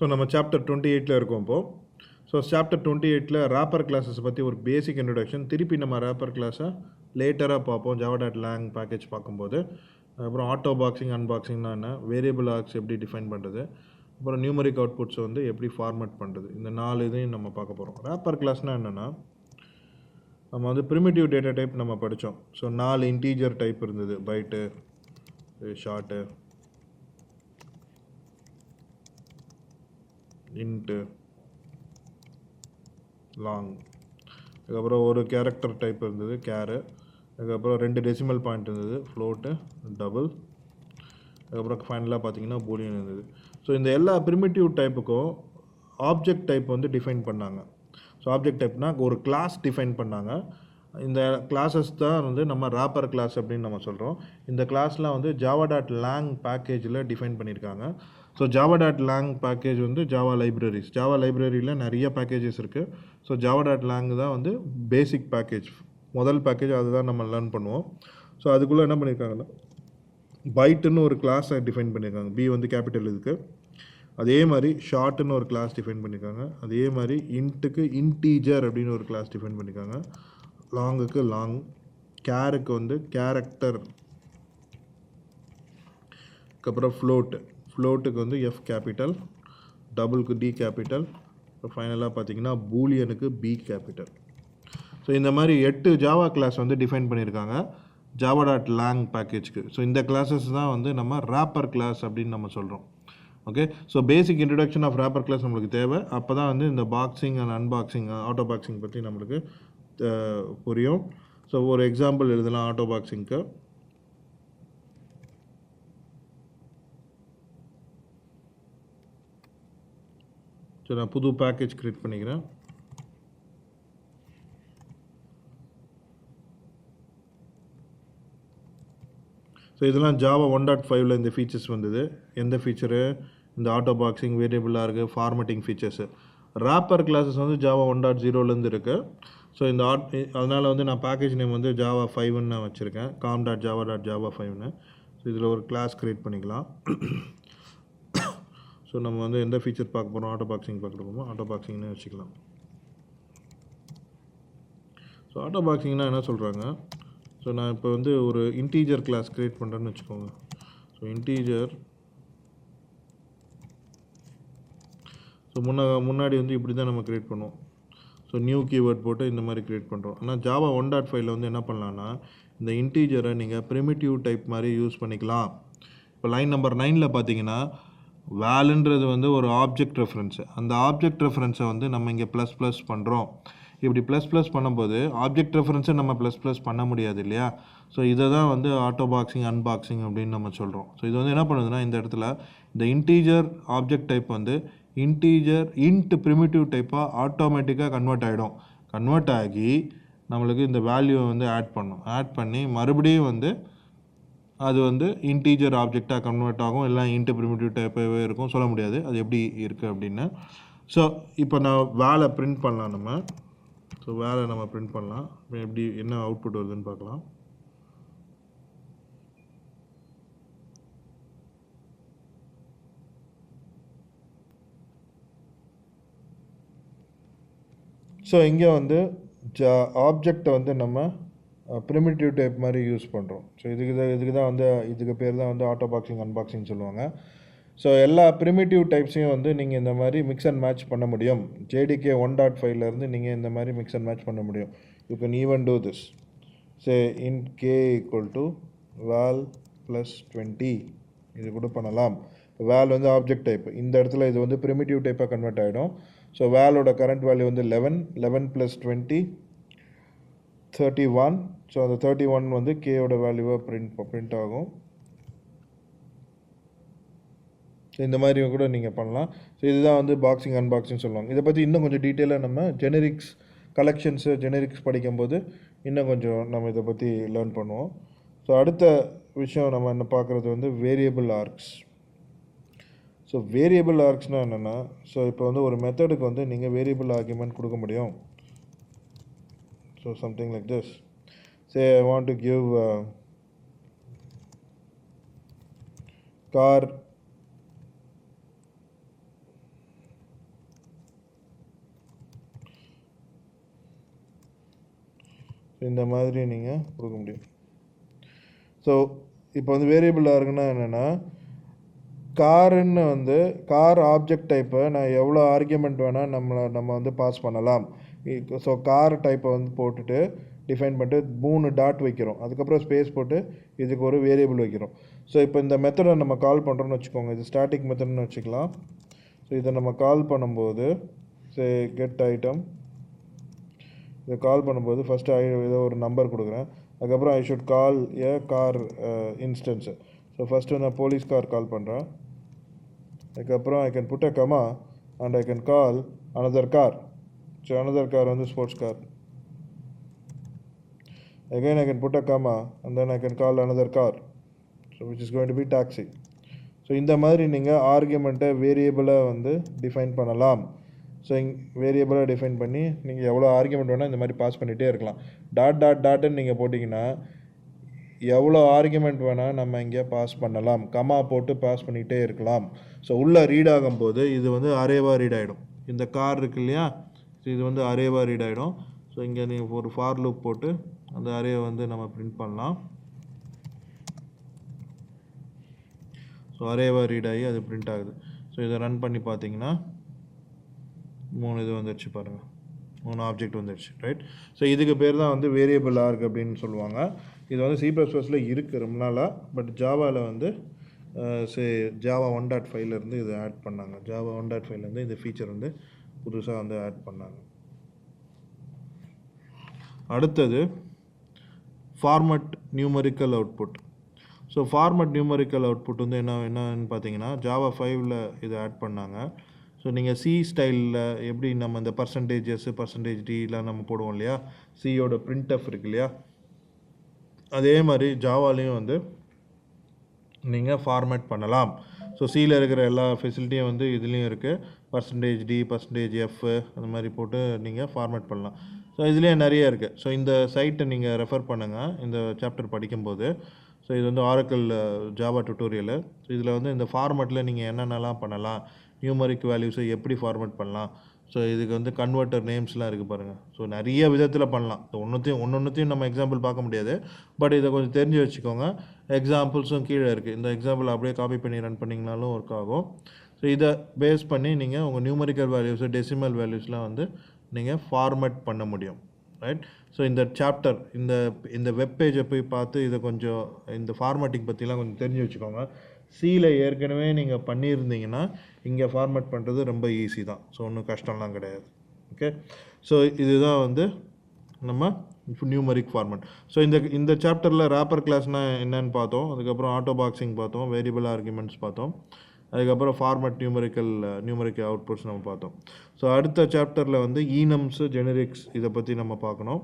So நம்ம chapter 28ல் இருக்கோம் இப்போது. ஸோ சாப்டர் 28ல் ராப்பர் கிளாஸஸ் பற்றி ஒரு பேசிக் இன்ட்ரடக்ஷன். திருப்பி நம்ம ராப்பர் கிளாஸை லேட்டராக பார்ப்போம் java.lang பேக்கேஜ் பார்க்கும்போது. அப்புறம் ஆட்டோ பாக்ஸிங் அன்பாக்சிங்னா என்ன, வேரியபிள் ஆர்க்ஸ் எப்படி டிஃபைன் பண்ணுறது, அப்புறம் நியூமரிக் அவுட்புட்ஸ் வந்து எப்படி ஃபார்மேட் பண்ணுறது, இந்த 4 இதையும் நம்ம பார்க்க போகிறோம். ராப்பர் கிளாஸ்னால் என்னென்னா, நம்ம வந்து ப்ரிமிட்டிவ் டேட்டா டைப் நம்ம படித்தோம். ஸோ 4 இன்டீஜர் டைப் இருந்தது, பைட்டு, ஷார்ட்டு, இன்ட்டு, லாங். அதுக்கப்புறம் ஒரு கேரக்டர் டைப் இருந்தது, கேரு. அதுக்கப்புறம் 2 டெசிமல் பாயிண்ட் இருந்தது, ஃப்ளோட்டு, டபுள். அதுக்கப்புறம் ஃபைனலாக பார்த்தீங்கன்னா பூலியன் இருந்தது. ஸோ இந்த எல்லா ப்ரிமிட்டிவ் டைப்புக்கும் ஆப்ஜெக்ட் டைப் வந்து டிஃபைன் பண்ணாங்க. ஸோ ஆப்ஜெக்ட் டைப்னால் ஒரு கிளாஸ் டிஃபைன் பண்ணாங்க. இந்த கிளாஸஸ் தான் வந்து நம்ம ராப்பர் கிளாஸ் அப்படின்னு நம்ம சொல்கிறோம். இந்த கிளாஸ்லாம் வந்து java.lang பேக்கேஜில் டிஃபைன் பண்ணியிருக்காங்க. ஸோ java.lang பேக்கேஜ் வந்து ஜாவா லைப்ரரிஸ். ஜாவா லைப்ரரியில் நிறைய பேக்கேஜஸ் இருக்குது. ஸோ java.lang தான் வந்து பேசிக் பேக்கேஜ், முதல் பேக்கேஜ். அதுதான் நம்ம லேர்ன் பண்ணுவோம். ஸோ அதுக்குள்ளே என்ன பண்ணியிருக்காங்கன்னா, பைட்டுன்னு ஒரு கிளாஸை டிஃபைன் பண்ணியிருக்காங்க. பி வந்து கேபிட்டல் இதுக்கு. அதே மாதிரி ஷார்ட்டுன்னு ஒரு கிளாஸ் டிஃபைன் பண்ணியிருக்காங்க. அதே மாதிரி இன்ட்டுக்கு இன்டீஜர் அப்படின்னு ஒரு கிளாஸ் டிஃபைன் பண்ணியிருக்காங்க. லாங்குக்கு லாங், கேருக்கு வந்து கேரக்டர், அதுக்கப்புறம் ஃப்ளோட்டுக்கு வந்து எஃப் கேபிட்டல், டபுளுக்கு டி கேபிட்டல், ஃபைனலாக பார்த்தீங்கன்னா பூலியனுக்கு பி கேபிட்டல். ஸோ இந்த மாதிரி 8 ஜாவா கிளாஸ் வந்து டிஃபைன் பண்ணியிருக்காங்க java.lang பேக்கேஜ்க்கு. ஸோ இந்த கிளாஸஸ் தான் வந்து நம்ம ராப்பர் கிளாஸ் அப்படின்னு நம்ம சொல்கிறோம். Okay, so basic introduction of wrapper class நம்மளுக்கு தேவை. அப்போ தான் வந்து இந்த boxing and unboxing, auto boxing பற்றி நம்மளுக்கு புரியும். ஸோ ஒரு எக்ஸாம்பிள் எழுதலாம் ஆட்டோ பாக்ஸிங்க்கு. ஸோ நான் புது பேக்கேஜ் க்ரியேட் பண்ணிக்கிறேன். ஸோ இதெல்லாம் ஜாவா 1.5ல் இந்த ஃபீச்சர்ஸ் வந்தது. எந்த ஃபீச்சரு? இந்த ஆட்டோ பாக்ஸிங், வேரியபிளாக இருக்குது, ஃபார்மேட்டிங் ஃபீச்சர்ஸு. ராப்பர் கிளாஸஸ் வந்து ஜாவா 1.0லேருந்து இருக்குது. ஸோ இந்த அதனால் வந்து நான் பேக்கேஜ் நேம் வந்து ஜாவா 5ன்னு நான் வச்சுருக்கேன், com.java.java5ன்னு. ஸோ இதில் ஒரு கிளாஸ் க்ரியேட் பண்ணிக்கலாம். ஸோ நம்ம வந்து எந்த ஃபீச்சர் பார்க்க போகிறோம், ஆட்டோ பாக்ஸிங் பார்க்க போகிறோமோ ஆட்டோ பாக்ஸிங்னு வச்சுக்கலாம். ஸோ ஆட்டோ பாக்ஸிங்னால் என்ன சொல்கிறாங்க, ஸோ நான் இப்போ வந்து ஒரு இன்டீஜர் கிளாஸ் க்ரியேட் பண்ணுறேன்னு வச்சுக்கோங்க. ஸோ இன்டீஜர், ஸோ முன்னாடி வந்து இப்படி தான் நம்ம க்ரியேட் பண்ணுவோம். ஸோ நியூ கீவேர்ட் போட்டு இந்த மாதிரி க்ரியேட் பண்ணுறோம். ஆனால் ஜாவா 1.5ல் வந்து என்ன பண்ணலான்னா, இந்த இன்டீஜரை நீங்கள் ப்ரிமிட்டிவ் டைப் மாதிரி யூஸ் பண்ணிக்கலாம். இப்போ லைன் நம்பர் 9ல் பார்த்தீங்கன்னா, வேல்ன்றது வந்து ஒரு ஆப்ஜெக்ட் ரெஃபரன்ஸு. அந்த ஆப்ஜெக்ட் ரெஃபரன்ஸை வந்து நம்ம இங்கே ப்ளஸ் பண்ணுறோம். இப்படி ப்ளஸ் பண்ணும்போது ஆப்ஜெக்ட் ரெஃபரன்ஸை நம்ம ப்ளஸ் பண்ண முடியாது இல்லையா? ஸோ இதை தான் வந்து ஆட்டோ பாக்ஸிங், அன்பாக்ஸிங் அப்படின்னு நம்ம சொல்கிறோம். ஸோ இது வந்து என்ன பண்ணுதுன்னா, இந்த இடத்துல இந்த இன்டீஜர் ஆப்ஜெக்ட் டைப் வந்து இன்ட் ப்ரிமிட்டிவ் டைப்பாக ஆட்டோமேட்டிக்காக கன்வெர்ட் ஆகி நம்மளுக்கு இந்த வேல்யூவை வந்து ஆட் பண்ணி மறுபடியும் வந்து அது வந்து இன்டீஜர் ஆப்ஜெக்டாக கன்வெர்ட் ஆகும். எல்லாம் இன்ட் ப்ரிமிட்டிவ் டைப்பாகவே இருக்கும், சொல்ல முடியாது அது எப்படி இருக்குது அப்படின்னு. ஸோ இப்போ நான் வேலை பிரிண்ட் பண்ணலாம் நம்ம. ஸோ வேலை நம்ம பிரிண்ட் பண்ணலாம். எப்படி என்ன அவுட்புட் வருதுன்னு பார்க்கலாம். ஸோ இங்கே வந்து ஆப்ஜெக்டை வந்து நம்ம ப்ரிமிட்டிவ் டைப் மாதிரி யூஸ் பண்ணுறோம். ஸோ இதுக்கு தான் வந்து இதுக்கு பேர் தான் வந்து ஆட்டோ பாக்ஸிங், அன்பாக்சிங் சொல்லுவாங்க. ஸோ எல்லா ப்ரிமிட்டிவ் டைப்ஸையும் வந்து நீங்கள் இந்த மாதிரி மிக்ஸ் அண்ட் மேட்ச் பண்ண முடியும். JDK 1.5லேருந்து நீங்கள் இந்த மாதிரி மிக்ஸ் அண்ட் மேட்ச் பண்ண முடியும். You can even do this. Say int k = val + 20 இது கூட பண்ணலாம். வேல் வந்து ஆப்ஜெக்ட் டைப், இந்த இடத்துல இது வந்து ப்ரிமிட்டிவ் டைப்பாக கன்வெர்ட் ஆகிடும். ஸோ வேலோட கரண்ட் வேல்யூ வந்து 11 + 20 31. ஸோ அந்த 31 வந்து கேயோட வேல்யூவாக பிரிண்ட் ஆகும். ஸோ இந்த மாதிரி கூட நீங்கள் பண்ணலாம். ஸோ இதுதான் வந்து பாக்ஸிங், அன்பாக்சிங் சொல்லுவாங்க. இதை பற்றி இன்னும் கொஞ்சம் டீட்டெயிலாக நம்ம ஜெனரிக்ஸ் படிக்கும்போது இன்னும் கொஞ்சம் நம்ம இதை பற்றி லேர்ன் பண்ணுவோம். ஸோ அடுத்த விஷயம் நம்ம என்ன பார்க்குறது வந்து வேரியபிள் ஆர்க்ஸ். ஸோ வேரியபிள் ஆர்க்ஸ்னால் என்னென்னா, ஸோ இப்போ வந்து ஒரு மெத்தடுக்கு வந்து நீங்கள் வேரியபிள் ஆர்குமெண்ட் கொடுக்க முடியும். So something like this. Say I want to give car இந்த மாதிரி நீங்கள் கொடுக்க முடியும். ஸோ இப்போ வந்து வேரியபிள் ஆர்குனா என்னென்னா, காருன்னு வந்து கார் ஆப்ஜெக்ட் டைப்பை நான் எவ்வளோ ஆர்கியூமெண்ட் வேணால் நம்ம வந்து பாஸ் பண்ணலாம். ஸோ கார் டைப்பை வந்து போட்டுட்டு டிஃபைன் பண்ணிட்டு 3 டாட் வைக்கிறோம். அதுக்கப்புறம் ஸ்பேஸ் போட்டு இதுக்கு ஒரு வேரியபிள் வைக்கிறோம். ஸோ இப்போ இந்த மெத்தடை நம்ம கால் பண்ணுறோன்னு வச்சுக்கோங்க. இது ஸ்டாட்டிக் மெத்தட்னு வச்சுக்கலாம். ஸோ இதை நம்ம கால் பண்ணும்போது கெட் ஐட்டம், இதை கால் பண்ணும்போது ஃபஸ்ட்டு ஏதோ ஒரு நம்பர் கொடுக்குறேன். அதுக்கப்புறம் I should call a car instance. So first நான் போலீஸ் கார் கால் பண்ணுறேன். அதுக்கப்புறம் I can put a comma and I can call another car. So another car வந்து sports car. Again I can put a comma and then I can call another car, so which is going to be taxi. So இந்த மாதிரி நீங்கள் ஆர்கியூமெண்ட்டை வேரியபிளாக வந்து define பண்ணலாம். So வேரியபிளாக define பண்ணி நீங்கள் எவ்வளோ argument வேணால் இந்த மாதிரி பாஸ் பண்ணிகிட்டே இருக்கலாம். டாட்டுன்னு நீங்கள் போட்டிங்கன்னா எவ்வளோ ஆர்கியூமெண்ட் வேணால் நம்ம இங்கே பாஸ் பண்ணலாம். கமா போட்டு பாஸ் பண்ணிகிட்டே இருக்கலாம். ஸோ உள்ளே ரீட் ஆகும்போது இது வந்து அரேவாக ரீட் ஆகிடும். இந்த கார் இருக்கு இல்லையா, ஸோ இது வந்து அரேவாக ரீட் ஆகிடும். ஸோ இங்கே நீங்கள் ஒரு ஃபார் லூப் போட்டு அந்த அரேவை வந்து நம்ம பிரிண்ட் பண்ணலாம். ஸோ அரேவாக ரீட் ஆகி அது பிரிண்ட் ஆகுது. ஸோ இதை ரன் பண்ணி பார்த்தீங்கன்னா 3 இது வந்துடுச்சு பாருங்கள், 3 ஆப்ஜெக்ட் வந்துடுச்சு, ரைட். ஸோ இதுக்கு பேர் தான் வந்து வேரியபிள் ஆர்க் அப்படின்னு சொல்லுவாங்க. இது வந்து C++ல் இருக்குது ரொம்ப நாளாக. பட் ஜாவாவில் வந்து ஜாவா 1.5லேருந்து இதை ஆட் பண்ணாங்க. ஜாவா 1.5லேருந்து இந்த ஃபீச்சர் வந்து புதுசாக வந்து ஆட் பண்ணாங்க. அடுத்தது format numerical output. So format numerical output வந்து என்னன்னு பார்த்தீங்கன்னா ஜாவா 5ல் இதை ஆட் பண்ணாங்க. ஸோ நீங்கள் சி ஸ்டைலில் எப்படி நம்ம இந்த %S %D நம்ம போடுவோம் இல்லையா, சியோட printf இருக்கு இல்லையா, அதே மாதிரி ஜாவாலையும் வந்து நீங்கள் ஃபார்மேட் பண்ணலாம். ஸோ சியில் இருக்கிற எல்லா ஃபெசிலிட்டியும் வந்து இதுலேயும் இருக்குது. %D %F அந்த மாதிரி போட்டு நீங்கள் ஃபார்மேட் பண்ணலாம். ஸோ இதுலேயே நிறைய இருக்குது. ஸோ இந்த சைட்டை நீங்கள் ரெஃபர் பண்ணுங்கள் இந்த சாப்டர் படிக்கும்போது. ஸோ இது வந்து ஆரக்கிள் ஜாவா டுட்டோரியலு. ஸோ இதில் வந்து இந்த ஃபார்மேட்டில் நீங்கள் என்னென்னலாம் பண்ணலாம், நியூமரிக் வேல்யூஸை எப்படி ஃபார்மேட் பண்ணலாம், ஸோ இதுக்கு வந்து கன்வெர்ட்டர் நேம்ஸ்லாம் இருக்குது பாருங்கள். ஸோ நிறைய விதத்தில் பண்ணலாம். ஸோ ஒன்றொன்றுத்தையும் நம்ம எக்ஸாம்பிள் பார்க்க முடியாது. பட் இதை கொஞ்சம் தெரிஞ்சு வச்சுக்கோங்க. எக்ஸாம்பிள்ஸும் கீழே இருக்குது. இந்த எக்ஸாம்பிள் அப்படியே காப்பி பண்ணி ரன் பண்ணிங்கனாலும் ஒர்க் ஆகும். ஸோ இதை பேஸ் பண்ணி நீங்கள் உங்கள் நியூமரிக்கல் வேல்யூஸு டெசிமல் வேல்யூஸ்லாம் வந்து நீங்கள் ஃபார்மேட் பண்ண முடியும், ரைட். ஸோ இந்த சாப்டர் இந்த வெப்பேஜை போய் பார்த்து இதை கொஞ்சம் இந்த ஃபார்மேட்டிங் பற்றிலாம் கொஞ்சம் தெரிஞ்சு வச்சுக்கோங்க. சியில் ஏற்கனவே நீங்கள் பண்ணியிருந்தீங்கன்னா இங்கே ஃபார்மேட் பண்ணுறது ரொம்ப ஈஸி தான். ஸோ ஒன்றும் கஷ்டம்லாம் கிடையாது. ஓகே, ஸோ இதுதான் வந்து நம்ம நியூமரிக் ஃபார்மேட். ஸோ இந்த சாப்டரில் ரேப்பர் கிளாஸ்னால் என்னன்னு பார்த்தோம். அதுக்கப்புறம் ஆட்டோ பாக்ஸிங் பார்த்தோம், வேரியபிள் ஆர்குமெண்ட்ஸ் பார்த்தோம். அதுக்கப்புறம் ஃபார்மேட் நியூமரிக்கல் அவுட்புட்ஸ் நம்ம பார்த்தோம். ஸோ அடுத்த சாப்டரில் வந்து ஈனம்ஸு ஜெனரிக்ஸ் இதை பற்றி நம்ம பார்க்கணும்.